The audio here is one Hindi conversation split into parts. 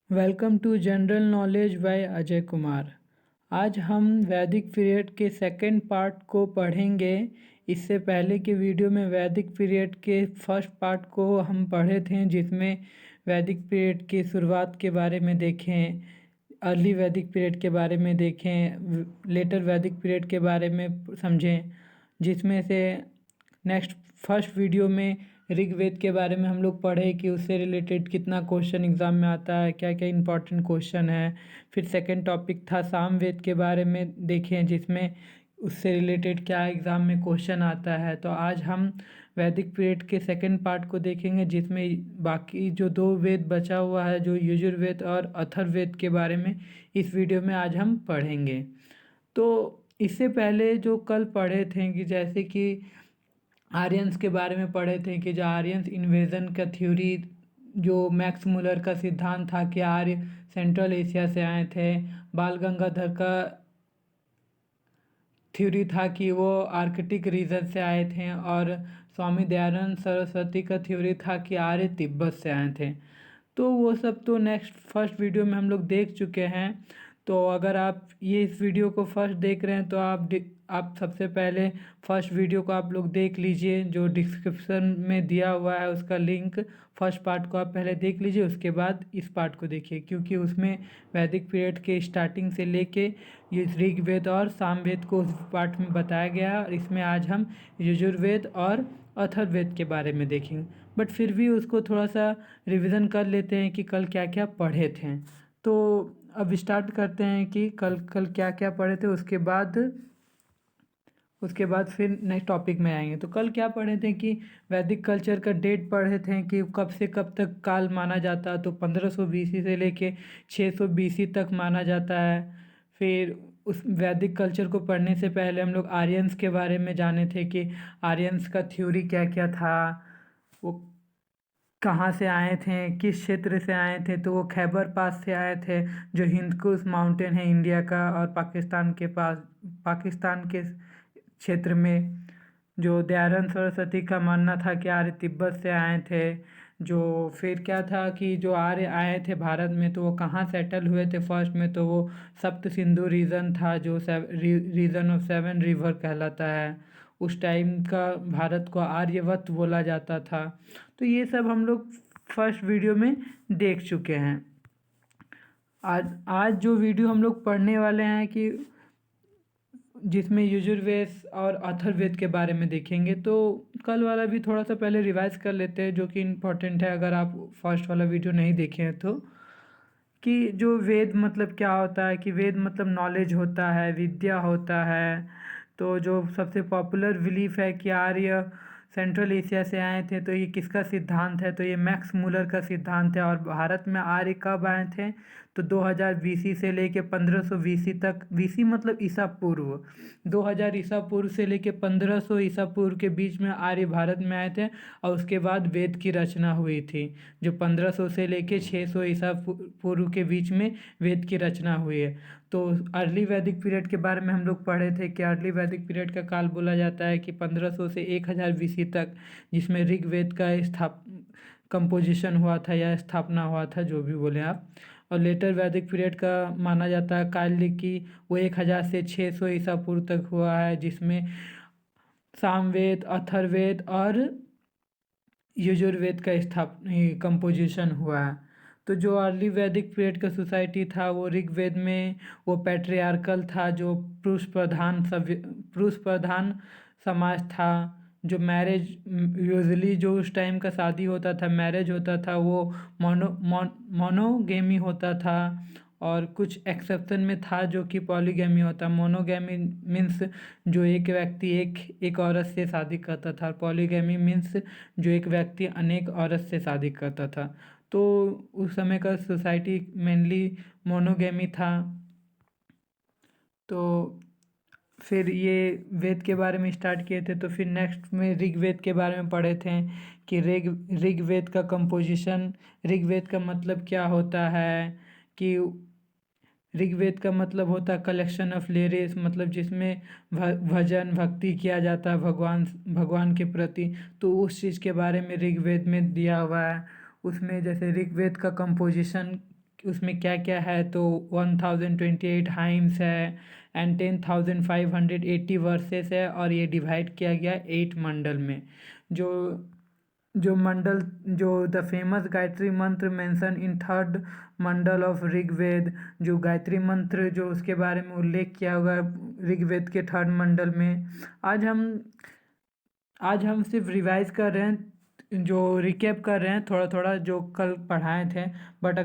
Welcome to general knowledge by Ajay Kumar. आज हम वैदिक पीरियड के सेकंड पार्ट को पढ़ेंगे। इससे पहले के वीडियो में वैदिक पीरियड के फर्स्ट पार्ट को हम पढ़े थे, जिसमें वैदिक पीरियड की शुरुआत के बारे में देखें, अर्ली वैदिक पीरियड के बारे में देखें, लेटर वैदिक पीरियड के बारे में समझें। जिसमें से नेक्स्ट फर्स्ट वीडियो में ऋग्वेद के बारे में हम लोग पढ़े कि उससे रिलेटेड कितना क्वेश्चन एग्ज़ाम में आता है, क्या क्या इंपॉर्टेंट क्वेश्चन है। फिर सेकंड टॉपिक था सामवेद के बारे में देखें, जिसमें उससे रिलेटेड क्या एग्ज़ाम में क्वेश्चन आता है। तो आज हम वैदिक पीरियड के सेकंड पार्ट को देखेंगे, जिसमें बाकी जो दो वेद बचा हुआ है, जो यजुर्वेद और अथर्ववेद के बारे में इस वीडियो में आज हम पढ़ेंगे। तो इससे पहले जो कल पढ़े थे कि जैसे कि आर्यंस के बारे में पढ़े थे कि जो आर्यंस इन्वेजन का थ्योरी, जो मैक्स मुलर का सिद्धांत था कि आर्य सेंट्रल एशिया से आए थे। बाल गंगाधर का थ्योरी था कि वो आर्कटिक रीजन से आए थे। और स्वामी दयानंद सरस्वती का थ्योरी था कि आर्य तिब्बत से आए थे। तो वो सब तो नेक्स्ट फर्स्ट वीडियो में हम लोग देख चुके हैं। तो अगर आप ये इस वीडियो को फर्स्ट देख रहे हैं तो आप सबसे पहले फर्स्ट वीडियो को आप लोग देख लीजिए, जो डिस्क्रिप्शन में दिया हुआ है उसका लिंक। फर्स्ट पार्ट को आप पहले देख लीजिए, उसके बाद इस पार्ट को देखिए, क्योंकि उसमें वैदिक पीरियड के स्टार्टिंग से लेके ये ऋग्वेद और सामवेद को उस पार्ट में बताया गया है। और इसमें आज हम यजुर्वेद और अथर्ववेद के बारे में देखेंगे। बट फिर भी उसको थोड़ा सा रिवीजन कर लेते हैं कि कल क्या क्या पढ़े थे। तो अब स्टार्ट करते हैं कि कल कल क्या क्या पढ़े थे, उसके बाद फिर नेक्स्ट टॉपिक में आएंगे। तो कल क्या पढ़े थे कि वैदिक कल्चर का डेट पढ़े थे कि कब से कब तक काल माना जाता है। तो 1500 बीसी से लेके 600 बीसी तक माना जाता है। फिर उस वैदिक कल्चर को पढ़ने से पहले हम लोग आर्यंस के बारे में जाने थे कि आर्यंस का थ्योरी क्या क्या था, वो कहाँ से आए थे, किस क्षेत्र से आए थे। तो वो खैबर पास से आए थे, जो हिंदकुश माउंटेन है इंडिया का, और पाकिस्तान के पास, पाकिस्तान के क्षेत्र में। जो दयानंद सरस्वती का मानना था कि आर्य तिब्बत से आए थे। जो फिर क्या था कि जो आर्य आए थे भारत में, तो वो कहाँ सेटल हुए थे फर्स्ट में, तो वो सप्त सिंधु रीजन था, जो रीजन ऑफ 7 रिवर कहलाता है। उस टाइम का भारत को आर्यवत बोला जाता था। तो ये सब हम लोग फर्स्ट वीडियो में देख चुके हैं। आज आज जो वीडियो हम लोग पढ़ने वाले हैं कि जिसमें यजुर्वेद और अथर्ववेद के बारे में देखेंगे। तो कल वाला भी थोड़ा सा पहले रिवाइज कर लेते हैं, जो कि इम्पोर्टेंट है अगर आप फर्स्ट वाला वीडियो नहीं देखे हैं तो। कि जो वेद मतलब क्या होता है, कि वेद मतलब नॉलेज होता है, विद्या होता है। तो जो सबसे पॉपुलर बिलीफ है कि आर्य सेंट्रल एशिया से आए थे, तो ये किसका सिद्धांत है, तो ये मैक्स मुलर का सिद्धांत है। और भारत में आर्य कब आए थे, तो 2000 बीसी से लेके 1500 बीसी तक। बीसी मतलब ईसा पूर्व, 2000 ईसा पूर्व से लेके 1500 ईसा पूर्व के बीच में आर्य भारत में आए थे। और उसके बाद वेद की रचना हुई थी, जो 1500 से लेके 600 ईसा पूर्व के बीच में वेद की रचना हुई है। तो अर्ली वैदिक पीरियड के बारे में हम लोग पढ़े थे कि अर्ली वैदिक पीरियड का काल बोला जाता है कि 1500 से 1000 बीसी तक, जिसमें ऋग्वेद का कंपोजिशन हुआ था या स्थापना हुआ था, जो भी बोले आप। और लेटर वैदिक पीरियड का माना जाता है काल की वो 1000 से 600 ईसा पूर्व तक हुआ है, जिसमें सामवेद, अथर्ववेद और यजुर्वेद का कंपोजिशन हुआ है। तो जो अर्ली वैदिक पीरियड का सोसाइटी था, वो ऋग्वेद में वो पैट्रियार्कल था, जो पुरुष प्रधान समाज था। जो मैरिज यूजुअली जो उस टाइम का शादी होता था, मैरिज होता था, वो मोनोगेमी होता था। और कुछ एक्सेप्शन में था जो कि पॉलीगैमी होता। मोनोगैमी मीन्स जो एक व्यक्ति एक औरत से शादी करता था। पॉलीगैमी मीन्स जो एक व्यक्ति अनेक औरत से शादी करता था। तो उस समय का सोसाइटी मेनली मोनोगेमी था। तो फिर ये वेद के बारे में स्टार्ट किए थे। तो फिर नेक्स्ट में ऋग्वेद के बारे में पढ़े थे कि ऋग्वेद का कंपोजिशन, ऋग्वेद का मतलब क्या होता है। कि ऋग्वेद का मतलब होता है कलेक्शन ऑफ लिरिक्स, मतलब जिसमें भजन भक्ति किया जाता है भगवान के प्रति। तो उस चीज़ के बारे में ऋग्वेद में दिया हुआ है। उसमें जैसे ऋग्वेद का कंपोजिशन उसमें क्या क्या है, तो 1028 हाइम्स है एंड 10,580 वर्सेस है, और ये डिवाइड किया गया 8 मंडल में। जो जो मंडल जो the famous Gayatri mantra mention in third mandala of Rigveda, जो गायत्री मंत्र जो उसके बारे में उल्लेख किया हुआ है ऋग्वेद के थर्ड मंडल में। आज हम आज हम सिर्फ रिवाइज कर रहे हैं, जो रिकैप कर रहे हैं थोड़ा थोड़ा जो कल पढ़ाए थे। बट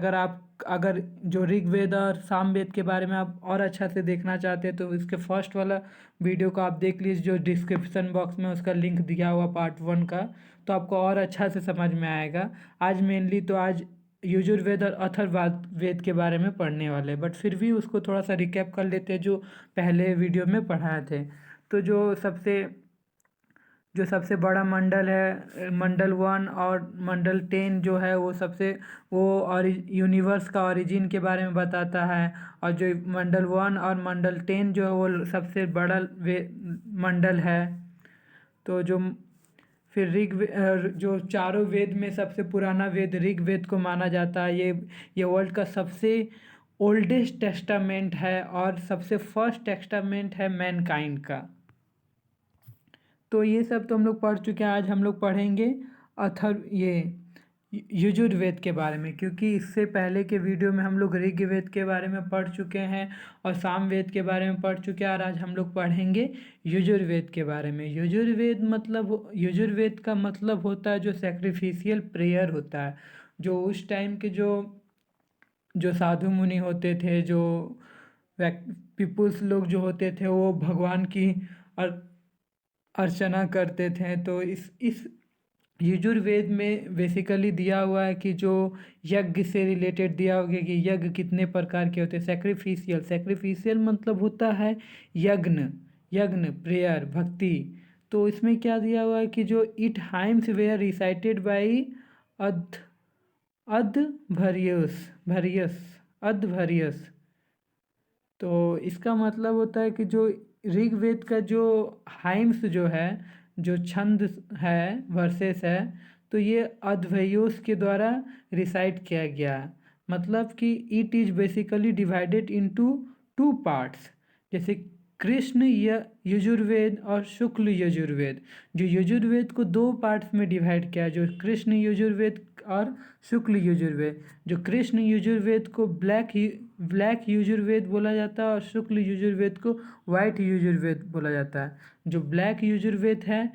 अगर जो ऋग्वेद और सामवेद के बारे में आप और अच्छा से देखना चाहते हैं तो इसके फर्स्ट वाला वीडियो को आप देख लीजिए, जो डिस्क्रिप्शन बॉक्स में उसका लिंक दिया हुआ पार्ट 1 का, तो आपको और अच्छा से समझ में आएगा। आज यजुर्वेद और अथर्ववेद वेद के बारे में पढ़ने वाले, बट फिर भी उसको थोड़ा सा रिकैप कर लेते हैं जो पहले वीडियो में पढ़ाए थे। तो जो सबसे बड़ा मंडल है मंडल 1 और मंडल 10 जो है वो और यूनिवर्स का ओरिजिन के बारे में बताता है। और जो मंडल 1 और मंडल 10 जो है वो सबसे बड़ा मंडल है। तो फिर जो चारों वेद में सबसे पुराना वेद ऋग्वेद को माना जाता है। ये वर्ल्ड का सबसे ओल्डेस्ट टेस्टामेंट है और सबसे फर्स्ट टेस्टामेंट है मैनकाइंड का। तो ये सब तो हम लोग पढ़ चुके हैं। आज हम लोग पढ़ेंगे यजुर्वेद के बारे में, क्योंकि इससे पहले के वीडियो में हम लोग ऋग्वेद के बारे में पढ़ चुके हैं और सामवेद के बारे में पढ़ चुके हैं, और आज हम लोग पढ़ेंगे यजुर्वेद के बारे में। यजुर्वेद का मतलब होता है जो सेक्रिफिशियल प्रेयर होता है, जो उस टाइम के जो साधु मुनि होते थे, जो पीपुल्स लोग जो होते थे, वो भगवान की अर्चना करते थे। तो इस यजुर्वेद में बेसिकली दिया हुआ है कि जो यज्ञ से रिलेटेड दिया हुआ है कि यज्ञ कितने प्रकार के होते हैं। सेक्रिफिशियल मतलब होता है यज्ञ प्रेयर भक्ति। तो इसमें क्या दिया हुआ है कि जो it hymns were recited by Adhvaryus. तो इसका मतलब होता है कि जो ऋग्वेद का जो हाइम्स जो है, जो छंद है, वर्सेस है, तो ये अध्वर्योस के द्वारा रिसाइट किया गया। मतलब कि it is basically divided into 2 parts, जैसे कृष्ण यजुर्वेद और शुक्ल यजुर्वेद। जो यजुर्वेद को 2 पार्ट्स में डिवाइड किया, जो कृष्ण यजुर्वेद और शुक्ल यजुर्वेद। जो कृष्ण यजुर्वेद को ब्लैक यजुर्वेद बोला जाता है और शुक्ल यजुर्वेद को वाइट यजुर्वेद बोला जाता है। जो ब्लैक यजुर्वेद है,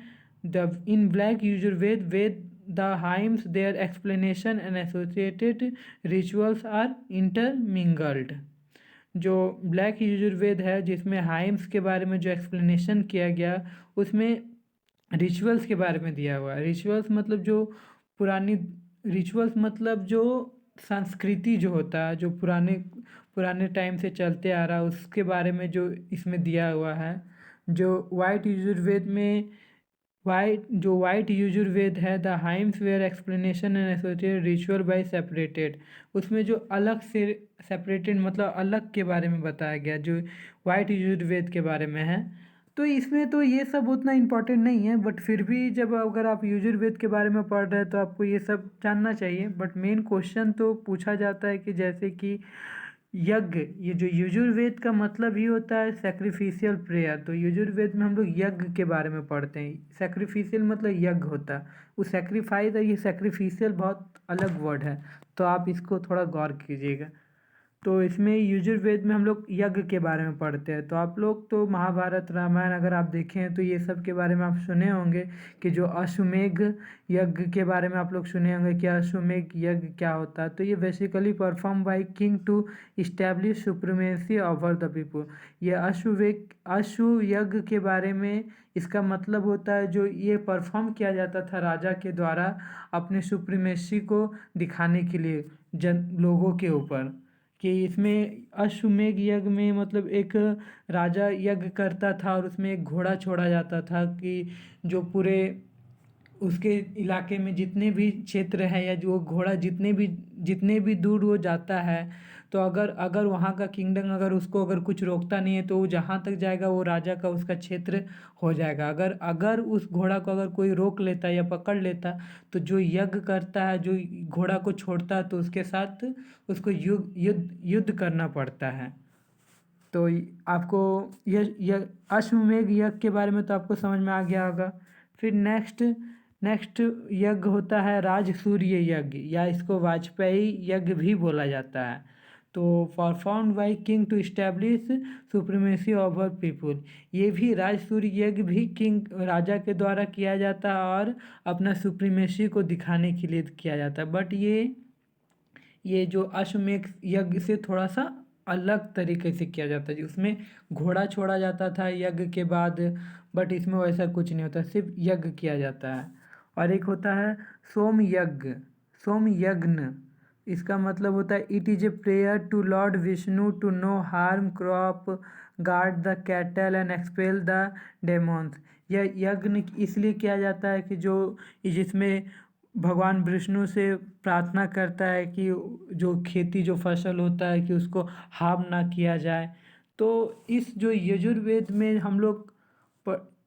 in black Yajurveda the hymns their explanation and associated rituals are intermingled. जो ब्लैक यजुर्वेद है, जिसमें हाइम्स के बारे में जो एक्सप्लेनेशन किया गया, उसमें रिचुअल्स के बारे में दिया हुआ है। रिचुअल्स मतलब जो संस्कृति जो होता है, जो पुराने टाइम से चलते आ रहा है, उसके बारे में जो इसमें दिया हुआ है। जो वाइट यजुर्वेद है, the hymns were explanation and associated ritual by separated. उसमें जो अलग से सेपरेटेड मतलब अलग के बारे में बताया गया, जो वाइट यजुर्वेद के बारे में है। तो इसमें तो ये सब उतना इम्पोर्टेंट नहीं है, बट फिर भी अगर आप यजुर्वेद के बारे में पढ़ रहे हैं तो आपको ये सब जानना चाहिए। बट मेन क्वेश्चन तो पूछा जाता है कि जैसे कि यज्ञ, ये जो यजुर्वेद का मतलब ही होता है सेक्रिफिशियल प्रेयर। तो यजुर्वेद में हम लोग यज्ञ के बारे में पढ़ते हैं। सेक्रिफिशियल मतलब यज्ञ होता है, वो सेक्रीफाइस है, ये सेक्रिफिशियल बहुत अलग वर्ड है, तो आप इसको थोड़ा गौर कीजिएगा। तो इसमें यजुर्वेद में हम लोग यज्ञ के बारे में पढ़ते हैं। तो आप लोग तो महाभारत रामायण अगर आप देखें तो ये सब के बारे में आप सुने होंगे कि जो अश्वमेध यज्ञ के बारे में आप लोग सुने होंगे कि अश्वमेध यज्ञ क्या होता है। तो ये basically perform by king to establish supremacy over the people. ये अश्व यज्ञ के बारे में इसका मतलब होता है जो ये परफॉर्म किया जाता था राजा के द्वारा अपने सुप्रीमेसी को दिखाने के लिए लोगों के ऊपर। कि इसमें अश्वमेध यज्ञ में मतलब एक राजा यज्ञ करता था और उसमें एक घोड़ा छोड़ा जाता था कि जो पूरे उसके इलाके में जितने भी क्षेत्र हैं या जो घोड़ा जितने भी दूर वो जाता है, तो अगर अगर वहाँ का किंगडम अगर उसको अगर कुछ रोकता नहीं है तो वो जहाँ तक जाएगा वो राजा का उसका क्षेत्र हो जाएगा। अगर अगर उस घोड़ा को अगर कोई रोक लेता या पकड़ लेता, तो जो यज्ञ करता है, जो घोड़ा को छोड़ता है, तो उसके साथ उसको युद्ध करना पड़ता है। तो आपको यह अश्वमेध यज्ञ के बारे में तो आपको समझ में आ गया होगा। फिर नेक्स्ट यज्ञ होता है राजसूय यज्ञ, या इसको वाजपेयी यज्ञ भी बोला जाता है। तो performed by king to establish supremacy over people. ये भी राजसूय यज्ञ भी किंग राजा के द्वारा किया जाता है और अपना सुप्रीमेसी को दिखाने के लिए किया जाता है। बट ये जो अश्वमेध यज्ञ से थोड़ा सा अलग तरीके से किया जाता है, उसमें घोड़ा छोड़ा जाता था यज्ञ के बाद, बट इसमें वैसा कुछ नहीं होता, सिर्फ यज्ञ किया जाता है। और एक होता है सोम यज्ञ, सोम यज्ञ। इसका मतलब होता है it is a prayer to Lord Vishnu to no harm crop, guard the cattle and expel the demons. यह यज्ञ इसलिए किया जाता है कि जिसमें भगवान विष्णु से प्रार्थना करता है कि जो खेती जो फसल होता है कि उसको हार्म ना किया जाए। तो इस जो यजुर्वेद में हम लोग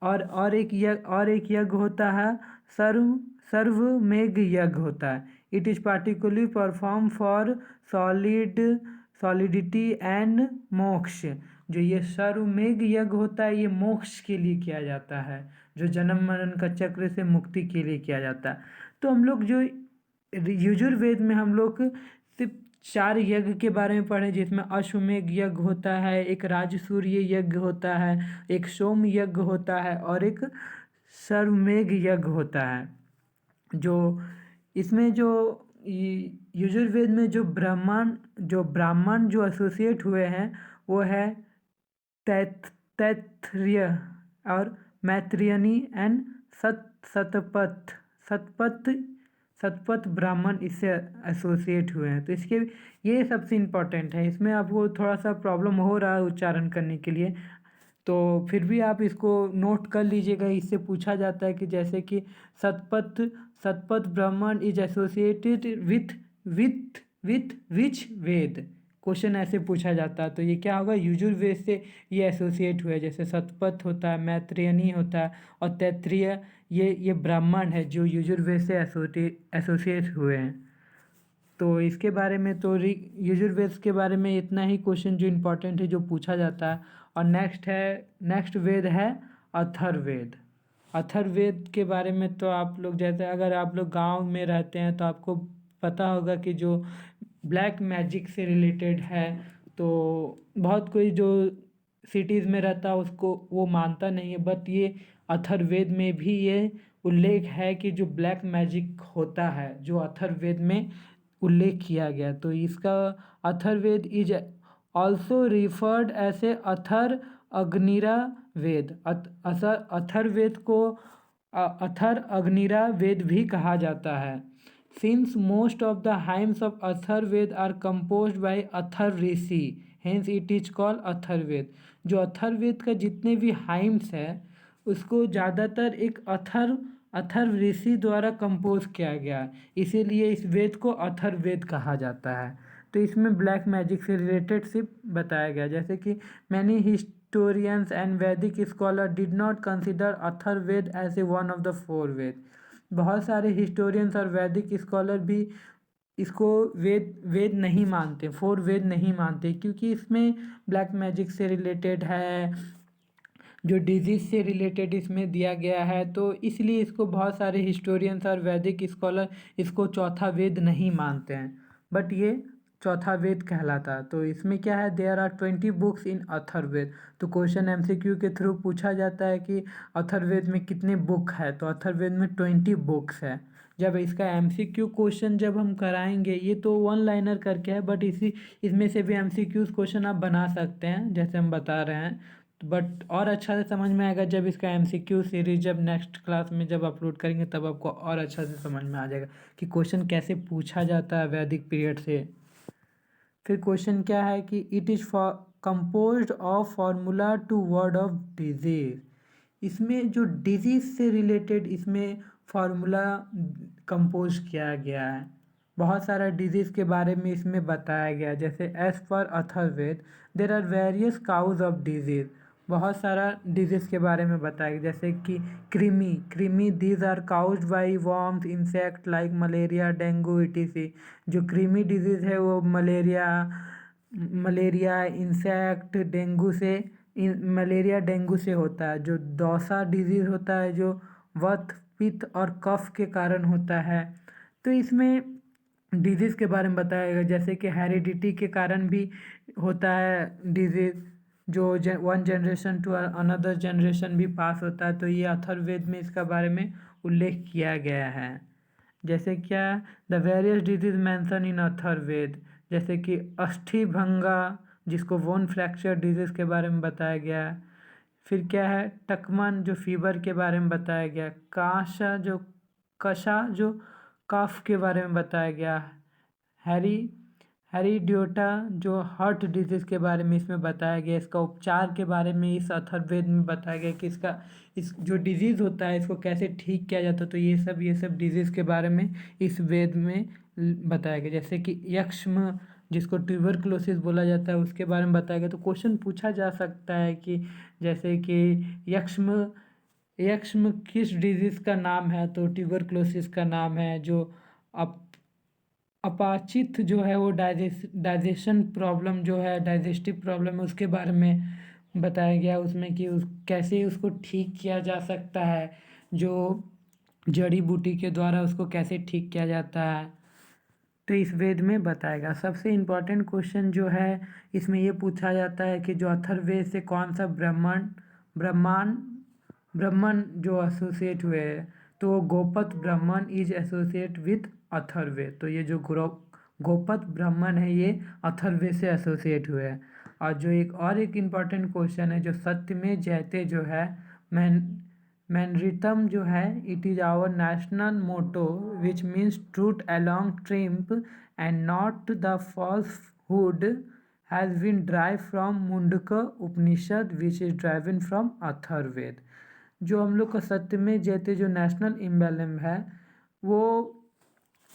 और एक यज्ञ होता है सर्वमेघ यज्ञ होता है। It is particularly perform for solidity and मोक्ष। जो ये सर्वमेघ यज्ञ होता है ये मोक्ष के लिए किया जाता है, जो जन्म मरण का चक्र से मुक्ति के लिए किया जाता है। तो हम लोग जो यजुर्वेद में हम लोग सिर्फ 4 यज्ञ के बारे में पढ़े, जिसमें अश्वमेध यज्ञ होता है, एक राजसूय यज्ञ होता है, एक सोम यज्ञ होता है और एक सर्वमेघ यज्ञ होता है। जो इसमें जो यजुर्वेद में जो ब्राह्मण जो एसोसिएट हुए हैं वो है तैत्तिरीय और मैत्रियनी एंड सतपथ ब्राह्मण इससे एसोसिएट हुए हैं। तो इसके ये सबसे इम्पोर्टेंट है। इसमें आपको थोड़ा सा प्रॉब्लम हो रहा है उच्चारण करने के लिए, तो फिर भी आप इसको नोट कर लीजिएगा। इससे पूछा जाता है कि जैसे कि Shatapatha Brahmana is associated with which Veda. Question ऐसे पूछा जाता है, तो ये क्या होगा, यजुर्वेद से ये एसोसिएट हुए। जैसे सतपथ होता है, मैत्रेयनी होता है और तैत्तिरीय, ये ब्राह्मण है जो यजुर्वेद से एसोसिएट हुए हैं। तो इसके बारे में तो यजुर्वेद के बारे में इतना ही क्वेश्चन जो इम्पोर्टेंट है जो पूछा जाता है। और नेक्स्ट वेद है अथर्ववेद। अथर्ववेद के बारे में तो आप लोग जैसे अगर आप लोग गांव में रहते हैं तो आपको पता होगा कि जो ब्लैक मैजिक से रिलेटेड है। तो बहुत कोई जो सिटीज़ में रहता है उसको वो मानता नहीं है, बट ये अथर्ववेद में भी ये उल्लेख है कि जो ब्लैक मैजिक होता है जो अथर्ववेद में उल्लेख किया गया। तो इसका Atharvaveda is also referred as a Athar अग्निरा वेद। अथर्ववेद को अथर अग्निरा वेद भी कहा जाता है। Since most of the hymns of Atharvaveda are composed by Athar Rishi, hence it is called Atharvaveda. जो अथर्ववेद का जितने भी हाइम्स है उसको ज़्यादातर एक अथर्व ऋषि द्वारा कंपोज किया गया है, इसीलिए इस वेद को अथर्ववेद कहा जाता है। तो इसमें ब्लैक मैजिक से रिलेटेड सिर्फ बताया गया, जैसे कि many historians and Vedic scholar did not consider Atharvaveda as a one of the 4 Veda. बहुत सारे हिस्टोरियंस और वैदिक स्कॉलर भी इसको वेद नहीं मानते, 4 वेद नहीं मानते, क्योंकि इसमें ब्लैक मैजिक से रिलेटेड है, जो डिजीज़ से रिलेटेड इसमें दिया गया है। तो इसलिए इसको बहुत सारे हिस्टोरियंस और वैदिक स्कॉलर इसको चौथा वेद नहीं मानते हैं, बट ये चौथा वेद कहलाता है। तो इसमें क्या है, there are 20 books in Atharvaveda. तो क्वेश्चन एमसीक्यू के थ्रू पूछा जाता है कि अथर्ववेद में कितने बुक है, तो अथर्ववेद में 20 बुक्स है। जब इसका एमसीक्यू क्वेश्चन जब हम कराएंगे, ये तो 1 लाइनर करके है, बट इसमें से भी एमसीक्यूज क्वेश्चन आप बना सकते हैं जैसे हम बता रहे हैं। बट और अच्छा से समझ में आएगा जब इसका एमसीक्यू सीरीज जब नेक्स्ट क्लास में जब अपलोड करेंगे, तब आपको और अच्छा से समझ में आ जाएगा कि क्वेश्चन कैसे पूछा जाता है वैदिक पीरियड से। फिर क्वेश्चन क्या है कि it is composed of formula to ward off disease. इसमें जो डिजीज से रिलेटेड इसमें फार्मूला कंपोज किया गया है। बहुत सारा डिजीज़ के बारे में इसमें बताया गया है। जैसे as per Atharvaveda there are various cause of disease, बहुत सारा डिजीज़ के बारे में बताया गया। जैसे कि क्रीमी these are cause by worms insect like malaria dengue etc. जो क्रीमी डिजीज़ है वो मलेरिया इंसेक्ट डेंगू से मलेरिया डेंगू से होता है। जो दौसा डिजीज़ होता है जो वात पित्त और कफ के कारण होता है। तो इसमें डिजीज़ के बारे में बताया गया जैसे कि हेरिडिटी के कारण भी होता है डिजीज़, जो one generation to another generation भी पास होता है। तो ये अथर्ववेद में इसका बारे में उल्लेख किया गया है। जैसे क्या the various disease mention in Atharvaveda, जैसे कि अस्थि भंगा जिसको बोन फ्रैक्चर डिजीज़ के बारे में बताया गया है। फिर क्या है टकमन जो फीवर के बारे में बताया गया। कशा जो कफ के बारे में बताया गया। हेरिडियोटा जो हार्ट डिजीज़ के बारे में इसमें बताया गया। इसका उपचार के बारे में इस अथर्ववेद में बताया गया कि इस जो डिजीज़ होता है इसको कैसे ठीक किया जाता है। तो ये सब डिजीज़ के बारे में इस वेद में बताया गया। जैसे कि यक्ष्म जिसको ट्यूबरक्लोसिस बोला जाता है उसके बारे में बताया गया। तो क्वेश्चन पूछा जा सकता है कि जैसे कि यक्ष्म किस डिजीज़ का नाम है, तो ट्यूबरक्लोसिस का नाम है। जो अपाचित जो है वो डाइजेशन प्रॉब्लम जो है डाइजेस्टिव प्रॉब्लम है उसके बारे में बताया गया उसमें कि कैसे उसको ठीक किया जा सकता है, जो जड़ी बूटी के द्वारा उसको कैसे ठीक किया जाता है। तो इस वेद में बताएगा। सबसे इम्पोर्टेंट क्वेश्चन जो है इसमें ये पूछा जाता है कि जो अथर्ववेद से कौन सा ब्राह्मण जो एसोसिएट हुए हैं, तो गोपत ब्राह्मण इज एसोसिएट विथ अथर्ववेद। तो ये जो गोपत ब्राह्मण है ये अथर्ववेद से एसोसिएट हुए हैं। और जो एक इम्पॉर्टेंट क्वेश्चन है जो सत्य में जयते जो है मैनरितम जो है it is our national motto which means truth alone triumph and not the falsehood has been drive from Mundaka Upanishad which is driven from Atharvaveda. जो हम लोग का सत्य में जयते जो नेशनल एम्बलम है वो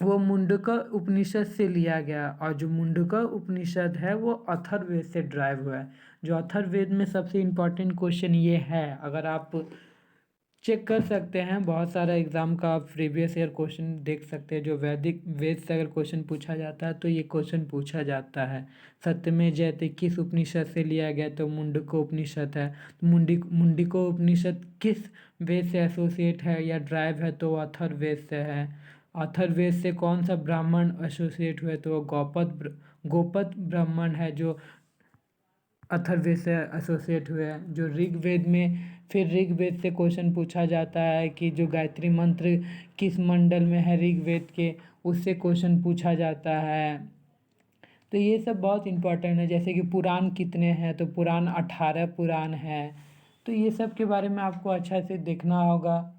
मुंडक उपनिषद से लिया गया। और जो मुंडक उपनिषद है वो अथर्ववेद से ड्राइव हुआ है। जो अथर्ववेद में सबसे इम्पोर्टेंट क्वेश्चन ये है, अगर आप चेक कर सकते हैं बहुत सारा एग्ज़ाम का आप प्रीवियस ईयर क्वेश्चन देख सकते हैं। जो वैदिक वेद से अगर क्वेश्चन पूछा जाता है तो ये क्वेश्चन पूछा जाता है। सत्य में जयते किस उपनिषद से लिया गया, तो मुंडको उपनिषद है। मुंडिको उपनिषद किस वेद से एसोसिएट है या ड्राइव है, तो अथर्ववेद से है। अथर्ववेद से कौन सा ब्राह्मण एसोसिएट हुए, तो गोपत ब्राह्मण है जो अथर्ववेद से एसोसिएट हुए हैं। जो ऋग्वेद में फिर ऋग्वेद से क्वेश्चन पूछा जाता है कि जो गायत्री मंत्र किस मंडल में है ऋग्वेद के, उससे क्वेश्चन पूछा जाता है। तो ये सब बहुत इम्पोर्टेंट है। जैसे कि पुराण कितने हैं, तो पुराण 18 पुराण हैं। तो ये सब के बारे में आपको अच्छा से देखना होगा,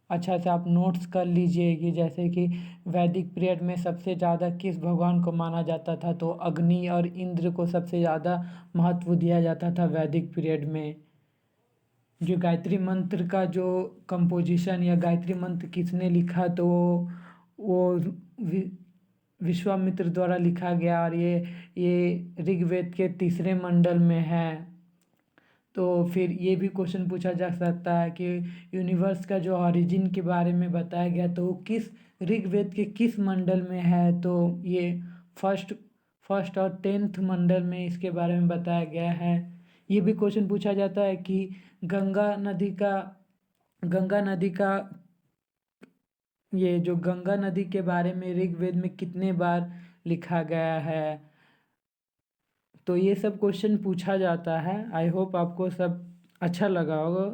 अच्छा से आप नोट्स कर लीजिए कि जैसे कि वैदिक पीरियड में सबसे ज़्यादा किस भगवान को माना जाता था, तो अग्नि और इंद्र को सबसे ज़्यादा महत्व दिया जाता था वैदिक पीरियड में। जो गायत्री मंत्र का जो कंपोजिशन या गायत्री मंत्र किसने लिखा, तो वो विश्वामित्र द्वारा लिखा गया। और ये ऋग्वेद के 3 मंडल में है। तो फिर ये भी क्वेश्चन पूछा जा सकता है कि यूनिवर्स का जो ऑरिजिन के बारे में बताया गया, तो किस ऋग्वेद के किस मंडल में है, तो ये फर्स्ट और 10th मंडल में इसके बारे में बताया गया है। ये भी क्वेश्चन पूछा जाता है कि गंगा नदी का ये जो गंगा नदी के बारे में ऋग्वेद में कितने बार लिखा गया है। तो ये सब क्वेश्चन पूछा जाता है। आई होप आपको सब अच्छा लगा होगा।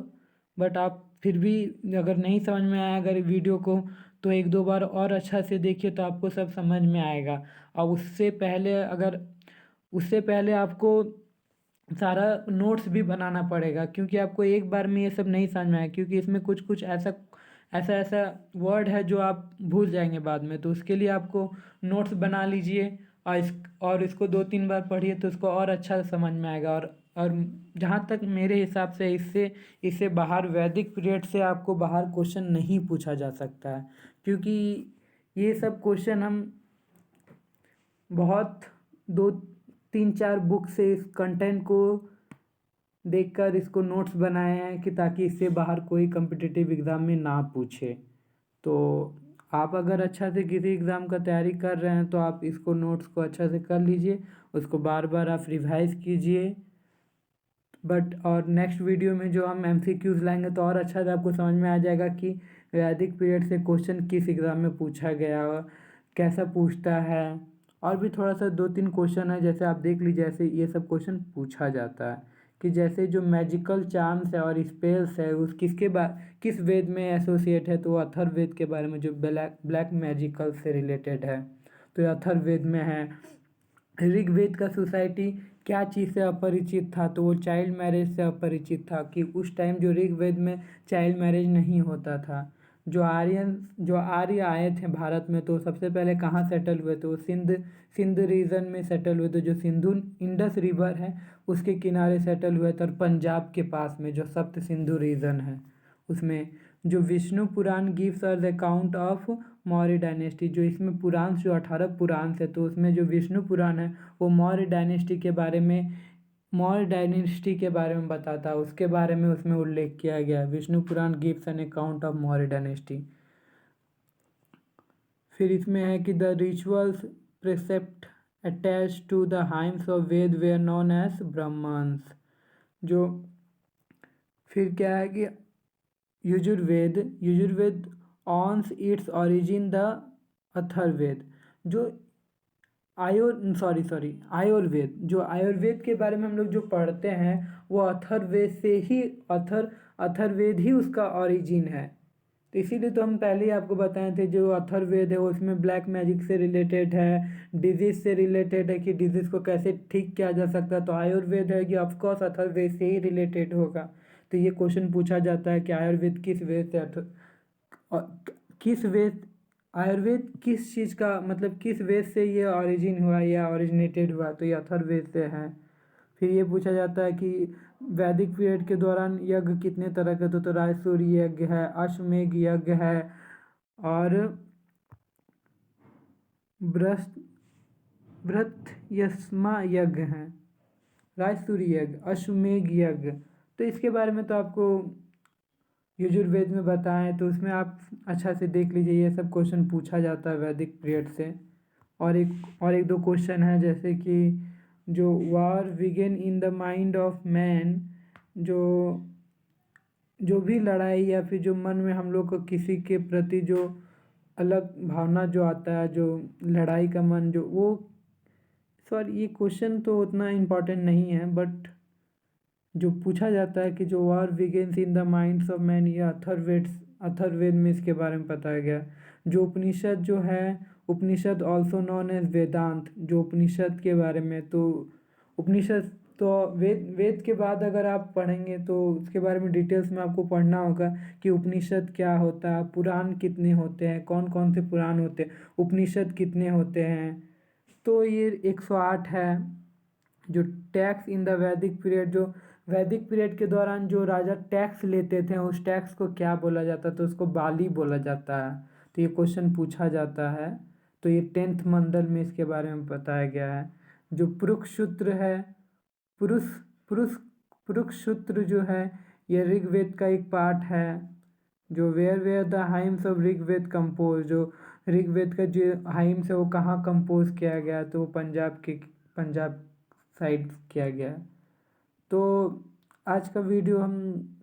बट आप फिर भी अगर नहीं समझ में आया अगर वीडियो को, तो 1-2 बार और अच्छा से देखिए तो आपको सब समझ में आएगा। और उससे पहले आपको सारा नोट्स भी बनाना पड़ेगा, क्योंकि आपको एक बार में ये सब नहीं समझ में आएगा, क्योंकि इसमें कुछ ऐसा वर्ड है जो आप भूल जाएंगे बाद में। तो उसके लिए आपको नोट्स बना लीजिए और इसको 2-3 बार पढ़िए तो उसको और अच्छा समझ में आएगा। और और जहाँ तक मेरे हिसाब से इससे इससे बाहर वैदिक पीरियड से आपको बाहर क्वेश्चन नहीं पूछा जा सकता है, क्योंकि ये सब क्वेश्चन हम बहुत दो तीन चार बुक से इस कंटेंट को देखकर इसको नोट्स बनाए हैं कि ताकि इससे बाहर कोई कम्पिटिटिव एग्ज़ाम में ना पूछे। तो आप अगर अच्छा से किसी एग्ज़ाम का तैयारी कर रहे हैं तो आप इसको नोट्स को अच्छा से कर लीजिए, उसको बार बार आप रिवाइज कीजिए। और नेक्स्ट वीडियो में जो हम एमसीक्यूज़ लाएंगे तो और अच्छा से आपको समझ में आ जाएगा कि वैदिक पीरियड से क्वेश्चन किस एग्ज़ाम में पूछा गया, कैसा पूछता है। और भी थोड़ा सा दो तीन क्वेश्चन है, जैसे आप देख लीजिए, जैसे ये सब क्वेश्चन पूछा जाता है कि जैसे जो मैजिकल चार्म्स है और स्पेल्स है उस किस वेद में एसोसिएट है, तो अथर्ववेद के बारे में जो ब्लैक मैजिकल से रिलेटेड है तो ये अथर्ववेद में है। ऋग्वेद का सोसाइटी क्या चीज़ से अपरिचित था, तो वो चाइल्ड मैरिज से अपरिचित था कि उस टाइम जो ऋग्वेद में चाइल्ड मैरिज नहीं होता था। जो आर्य आए थे भारत में तो सबसे पहले कहाँ सेटल हुए, तो सिंध रीजन में सेटल हुए थे, जो सिंधु इंडस रिवर है उसके किनारे सेटल हुए थे, और पंजाब के पास में जो सप्त सिंधु रीजन है उसमें। जो Vishnu Purana gives us account of Maurya dynasty, जो इसमें पुराण जो 18 पुराण है तो उसमें जो विष्णु पुराण है वो मौर्य डायनेस्टी के बारे में बताता है, उसके बारे में उसमें उल्लेख किया गया है। Vishnu Purana gives an account of Maurya dynasty. फिर इसमें है कि the rituals precept attach to the hymns of Veda where none as Brahmins. जो फिर क्या है कि Yajurveda owns its origin the Atharvaveda. जो आयुर्वेद के बारे में हम लोग जो पढ़ते हैं वो अथर्ववेद ही उसका ओरिजिन है। तो इसीलिए तो हम पहले ही आपको बताए थे, जो अथर्ववेद है वो उसमें ब्लैक मैजिक से रिलेटेड है, डिजीज़ से रिलेटेड है कि डिजीज़ को कैसे ठीक किया जा सकता है। तो आयुर्वेद है कि ऑफकोर्स अथर्ववेद से ही रिलेटेड होगा। तो ये क्वेश्चन पूछा जाता है कि किस वेद आयुर्वेद किस चीज़ का मतलब किस वेद से ये ओरिजिन हुआ या ओरिजिनेटेड हुआ, तो ये अथर्ववेद से है। फिर ये पूछा जाता है कि वैदिक पीरियड के दौरान यज्ञ कितने तरह के तो राजसूय यज्ञ है, अश्वमेध यज्ञ है, और ब्रह्मयस्मा यज्ञ है। राजसूय यज्ञ, अश्वमेध यज्ञ, तो इसके बारे में तो आपको यजुर्वेद में बताएं, तो उसमें आप अच्छा से देख लीजिए, ये सब क्वेश्चन पूछा जाता है वैदिक पीरियड से। और एक दो क्वेश्चन है, जैसे कि जो war began in the mind of man, जो जो भी लड़ाई या फिर जो मन में हम लोग को किसी के प्रति जो अलग भावना जो आता है, जो लड़ाई का मन जो वो सॉरी ये क्वेश्चन तो उतना इम्पोर्टेंट नहीं है, बट जो पूछा जाता है कि जो war begins in the minds of man, ये अथर्ववेद में इसके बारे में बताया गया। जो उपनिषद जो है, उपनिषद ऑल्सो नॉन एज वेदांत, जो उपनिषद के बारे में, तो उपनिषद तो वेद के बाद अगर आप पढ़ेंगे तो उसके बारे में डिटेल्स में आपको पढ़ना होगा कि उपनिषद क्या होता है, पुराण कितने होते हैं, कौन कौन से पुराण होते हैं, उपनिषद कितने होते हैं। तो ये 108 है। जो टैक्स इन द वैदिक पीरियड, जो वैदिक पीरियड के दौरान जो राजा टैक्स लेते थे उस टैक्स को क्या बोला जाता, तो उसको बाली बोला जाता है। तो ये क्वेश्चन पूछा जाता है। तो ये 10th मंडल में इसके बारे में बताया गया है। जो पुरुषसूत्र है, पुरुष पुरुष पुरुषसूत्र जो है ये ऋग्वेद का एक पार्ट है। जो where where the hymns of Rigveda compose, जो ऋग्वेद का जो हाइम्स है वो कहाँ कंपोज किया गया, तो वो पंजाब साइड किया गया। तो आज का वीडियो हम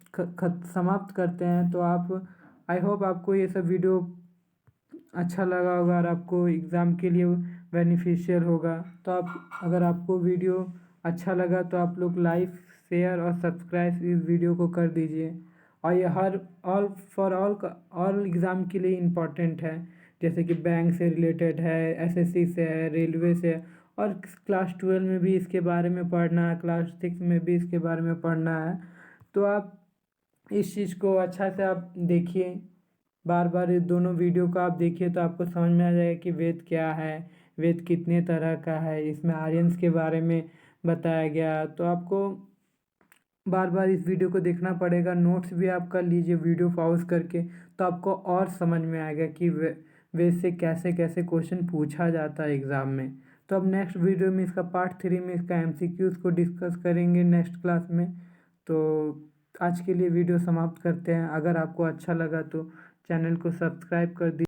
समाप्त करते हैं। तो आप आई होप आपको ये सब वीडियो अच्छा लगा होगा और आपको एग्ज़ाम के लिए बेनिफिशियल होगा। तो अगर आपको वीडियो अच्छा लगा तो आप लोग लाइक शेयर और सब्सक्राइब इस वीडियो को कर दीजिए। और ये हर ऑल एग्ज़ाम के लिए इम्पॉर्टेंट है, जैसे कि बैंक से रिलेटेड है, एसएससी से है, रेलवे से है, और क्लास 12 में भी इसके बारे में पढ़ना है, क्लास 6 में भी इसके बारे में पढ़ना है। तो आप इस चीज़ को अच्छा से आप देखिए, बार बार ये दोनों वीडियो को आप देखिए तो आपको समझ में आ जाएगा कि वेद क्या है, वेद कितने तरह का है, इसमें आर्यंस के बारे में बताया गया। तो आपको बार बार इस वीडियो को देखना पड़ेगा। नोट्स भी आप कर लीजिए वीडियो पॉज करके, तो आपको और समझ में आएगा कि वैसे कैसे कैसे क्वेश्चन पूछा जाता है एग्ज़ाम में। तो अब नेक्स्ट वीडियो में इसका पार्ट 3 में इसका एमसीक्यूज़ को डिस्कस करेंगे नेक्स्ट क्लास में। तो आज के लिए वीडियो समाप्त करते हैं। अगर आपको अच्छा लगा तो चैनल को सब्सक्राइब कर दीजिए।